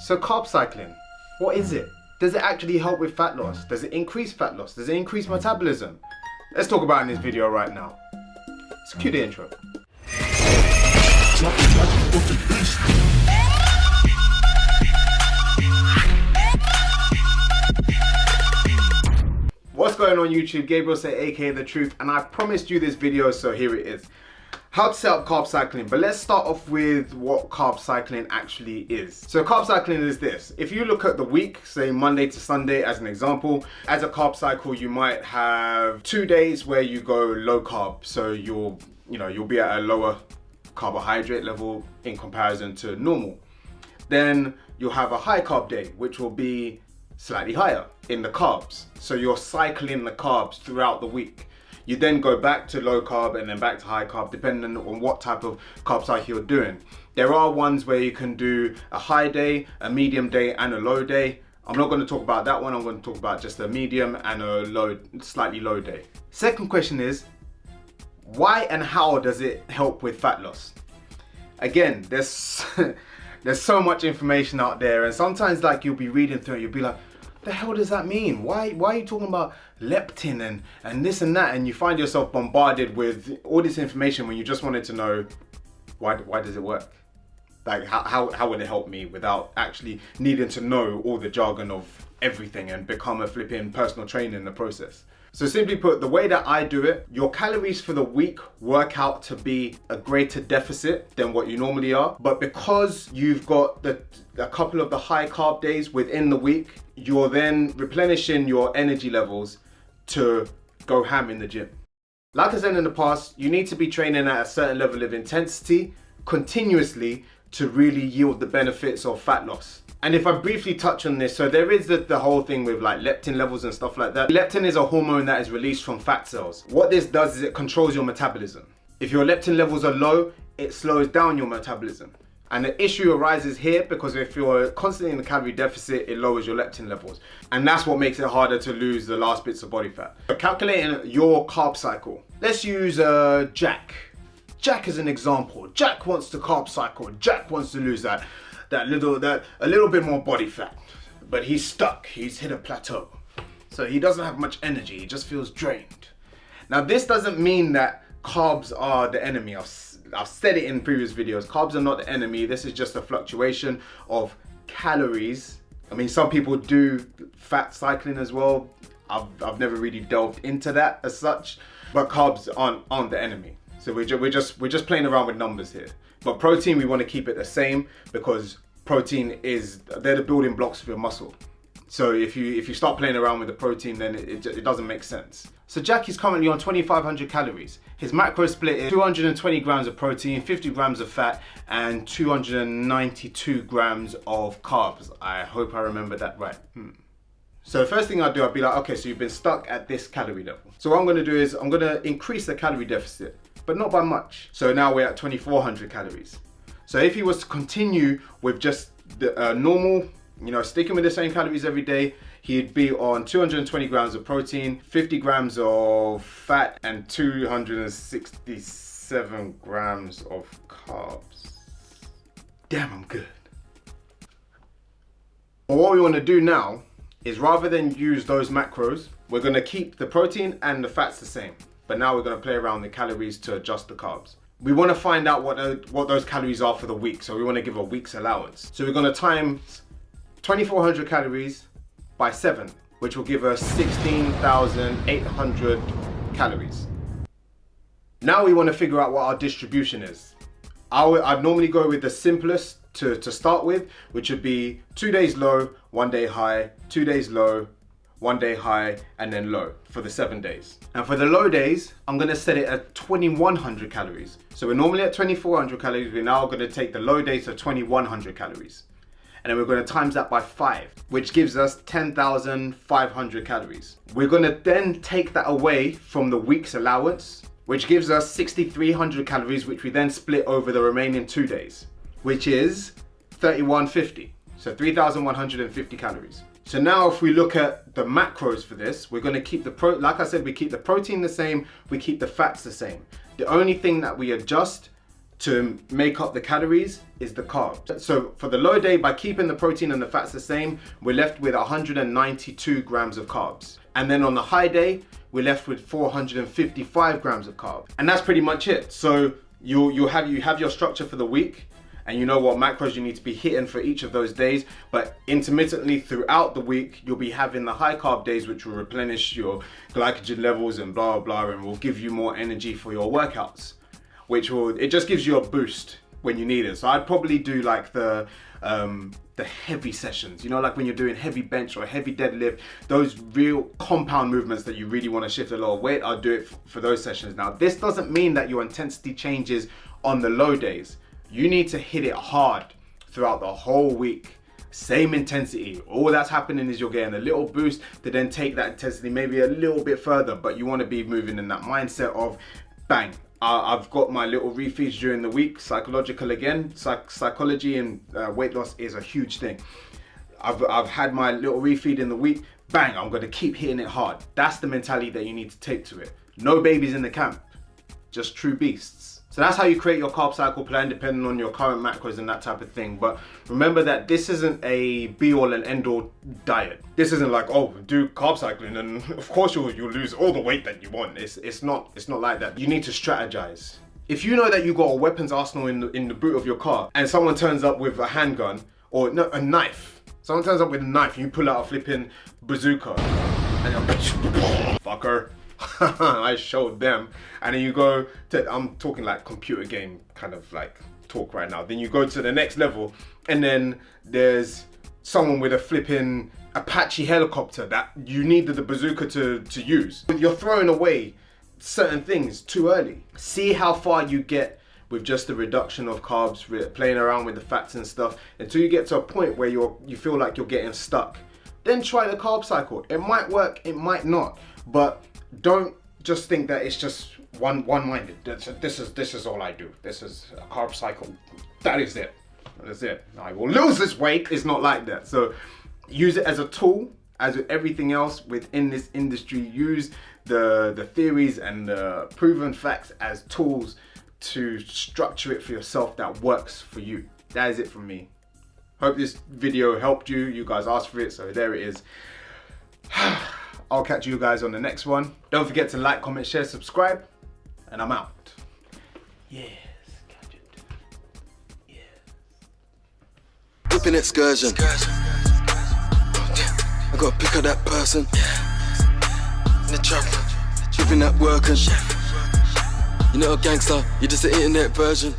So carb cycling, what is it? Does it actually help with fat loss? Does it increase fat loss? Does it increase metabolism? Let's talk about it in this video right now. Let's cue the intro. What's going on YouTube? Gabriel Sey, aka The Truth, and I promised you this video, so here it is. How to set up carb cycling, but let's start off with what carb cycling actually is. So carb cycling is this. If you look at the week, say Monday to Sunday as an example, as a carb cycle, you might have 2 days where you go low carb. So you'll be at a lower carbohydrate level in comparison to normal. Then you'll have a high carb day, which will be slightly higher in the carbs. So you're cycling the carbs throughout the week. You then go back to low carb and then back to high carb, depending on what type of carb cycle you're doing. There are ones where you can do a high day, a medium day, and a low day. I'm not going to talk about that one. I'm going to talk about just a medium and a slightly low day. Second question is, why and how does it help with fat loss? Again, there's so much information out there, and sometimes like you'll be reading through it, you'll be like, the hell does that mean? Why are you talking about leptin and this and that? And you find yourself bombarded with all this information when you just wanted to know, why does it work? Like how would it help me without actually needing to know all the jargon of everything and become a flipping personal trainer in the process? So simply put, the way that I do it, your calories for the week work out to be a greater deficit than what you normally are. But because you've got a couple of the high carb days within the week, you're then replenishing your energy levels to go ham in the gym. Like I said in the past, you need to be training at a certain level of intensity continuously to really yield the benefits of fat loss. And if I briefly touch on this, so there is the whole thing with like leptin levels and stuff like that. Leptin is a hormone that is released from fat cells. What this does is it controls your metabolism. If your leptin levels are low, it slows down your metabolism. And the issue arises here because if you're constantly in the calorie deficit, it lowers your leptin levels. And that's what makes it harder to lose the last bits of body fat. So calculating your carb cycle. Let's use Jack. Jack is an example. Jack wants to carb cycle. Jack wants to lose a little bit more body fat, but he's stuck. He's hit a plateau. So he doesn't have much energy. He just feels drained. Now this doesn't mean that carbs are the enemy. I've said it in previous videos. Carbs are not the enemy. This is just a fluctuation of calories. I mean, some people do fat cycling as well. I've never really delved into that as such, but carbs aren't the enemy. So we're just playing around with numbers here. But protein, we want to keep it the same because protein they're the building blocks of your muscle. So if you start playing around with the protein, then it doesn't make sense. So Jack is currently on 2,500 calories. His macro split is 220 grams of protein, 50 grams of fat, and 292 grams of carbs. I hope I remember that right. So the first thing I'd be like, okay, so you've been stuck at this calorie level. So what I'm going to do is I'm going to increase the calorie deficit, but not by much. So now we're at 2,400 calories. So if he was to continue with just the normal, sticking with the same calories every day, he'd be on 220 grams of protein, 50 grams of fat, and 267 grams of carbs. Damn, I'm good. But what we want to do now is rather than use those macros, we're going to keep the protein and the fats the same. But now we're going to play around the calories to adjust the carbs. We want to find out what those calories are for the week. So we want to give a week's allowance. So we're going to times 2,400 calories by 7, which will give us 16,800 calories. Now we want to figure out what our distribution is. I'd normally go with the simplest to start with, which would be 2 days low, 1 day high, 2 days low, 1 day high, and then low for the 7 days. And for the low days, I'm gonna set it at 2,100 calories. So we're normally at 2,400 calories. We're now gonna take the low days to 2,100 calories. And then we're gonna times that by 5, which gives us 10,500 calories. We're gonna then take that away from the week's allowance, which gives us 6,300 calories, which we then split over the remaining 2 days, which is 3,150. So 3,150 calories. So now if we look at the macros for this, we're going to keep like I said, we keep the protein the same, we keep the fats the same. The only thing that we adjust to make up the calories is the carb. So for the low day, by keeping the protein and the fats the same, we're left with 192 grams of carbs. And then on the high day, we're left with 455 grams of carbs. And that's pretty much it. So you have your structure for the week, and you know what macros you need to be hitting for each of those days, but intermittently throughout the week, you'll be having the high carb days, which will replenish your glycogen levels and blah, blah, and will give you more energy for your workouts, it just gives you a boost when you need it. So I'd probably do like the heavy sessions, you know, like when you're doing heavy bench or heavy deadlift, those real compound movements that you really want to shift a lot of weight, I'll do it for those sessions. Now, this doesn't mean that your intensity changes on the low days. You need to hit it hard throughout the whole week. Same intensity. All that's happening is you're getting a little boost to then take that intensity maybe a little bit further, but you want to be moving in that mindset of bang. I've got my little refeeds during the week. Psychological again. Psychology and weight loss is a huge thing. I've had my little refeed in the week. Bang, I'm going to keep hitting it hard. That's the mentality that you need to take to it. No babies in the camp. Just true beasts. So that's how you create your carb cycle plan, depending on your current macros and that type of thing. But remember that this isn't a be-all and end-all diet. This isn't like, oh, do carb cycling and of course you'll lose all the weight that you want. It's not like that. You need to strategize. If you know that you've got a weapons arsenal in the boot of your car, and someone turns up with a handgun or no, a knife. Someone turns up with a knife and you pull out a flipping bazooka and you're fucker. I showed them, and then you go to, I'm talking like computer game kind of like talk right now, then you go to the next level and then there's someone with a flipping Apache helicopter that you needed the bazooka to use. You're throwing away certain things too early. See how far you get with just the reduction of carbs, playing around with the fats and stuff, until you get to a point where you feel like you're getting stuck. Then try the carb cycle. It might work, it might not, but don't just think that it's just one-minded. This is all I do. This is a carb cycle. That is it. That is it. I will lose this weight. It's not like that. So use it as a tool, as with everything else within this industry. Use the theories and the proven facts as tools to structure it for yourself that works for you. That is it from me. Hope this video helped you. You guys asked for it, so there it is. I'll catch you guys on the next one. Don't forget to like, comment, share, subscribe, and I'm out. Yes, gadget. Yes. Whipping excursion. I gotta pick up that person. In the trap, whipping that working. You're not a gangster, you're just an internet version.